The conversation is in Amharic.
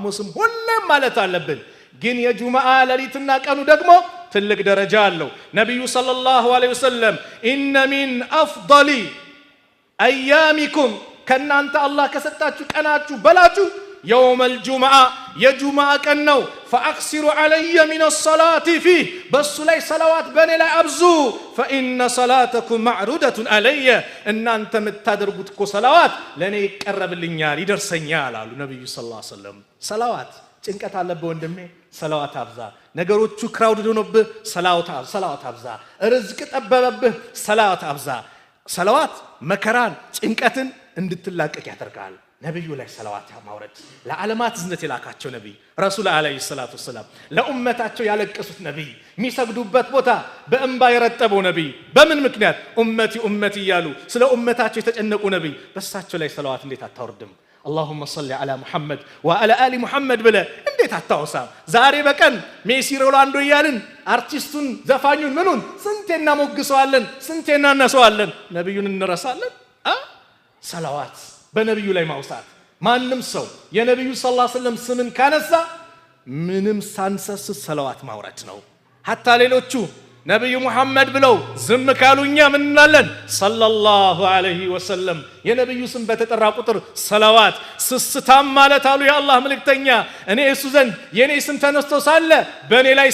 ሐሙስም ሁሌም ማለት አለብን። ግን የጁማዓ ሌሊትና ቀኑ ደግሞ ትልቅ ደረጃ አለው። ነብዩ ሰለላሁ ዐለይሂ ወሰለም ኢነ ሚን አፍضሊ አያሚኩም ከናንተ አላህ ከሰጣችሁ ቀናችሁ በላጩ የውመል ጁምዓ የጁምዓ ቀን ነው። ፈአክሲሩ ዐለየ ሚነ ሰላቲ ፊህ በሱ ላይ ሰላዋት በኔ ላይ አብዙ። ፈኢነ ሰላተኩም ማዕሩደቱን ዐለየ እናንተ የምታደርጉት እኮ ሰላዋት ለኔ ይቀርብልኛል ይደርሰኛል አሉ ነብዩ ሰለላሁ ዐለይሂ ወሰለም። ሰላዋት ጭንቀት አለብህ ወንድሜ፣ ሰላዋት አብዛ። ነገሮቹ ክራውድድ ሆኖብህ ሰላዋት አብዛ። ርዝቅ ጠበበብህ፣ ሰላዋት አብዛ። ሰላዋት መከራን ጭንቀትን እንድትላቀቅ ያደርጋል። ነብዩ ላይ ሰላዋት ማውረድ ለዓለማት ዝነት የላካቸው ነብይ ረሱል አለይሂ ሰላቱ ወሰለም ለኡመታቸው ያለቀሱት ነብይ የሚሰግዱበት ቦታ በእንባ የረጠበው ነብይ በምን ምክንያት ኡመቲ ኡመቲ እያሉ ስለ ኡመታቸው የተጨነቁ ነብይ በሳቸው ላይ ሰላዋት እንዴት አታወርድም? اللهم صل على محمد وعلى آل محمد ብለ እንዴት አታውሳም? ዛሬ በቀን ሜሲ ሮናልዶ እያልን አርቲስቱን ዘፋኙን ምኑን ስንቴና ሞግሰዋለን፣ ስንቴና እናሰዋለን። ነብዩን እንረሳለን? ሰላዋት በነብዩ ላይ ማውሳት ማንም ሰው የነብዩ ሰለላሁ ዐለይሂ ወሰለም ስምን ካነሳ ምንም ሳንሰስት ሰላዋት ማውረድ ነው። ሐታ ሌሎቹ ነብዩ ሙሐመድ ብለው ዝም ካሉኛ ምን እንላለን? ሰለላሁ ዐለይሂ ወሰለም የነብዩ ስም በተጠራ ቁጥር ሰላዋት ስስታም ማለት አሉ የአላህ መልእክተኛ እኔ እሱ ዘንድ የኔ ስም ተነስቶ ሳለ በኔ ላይ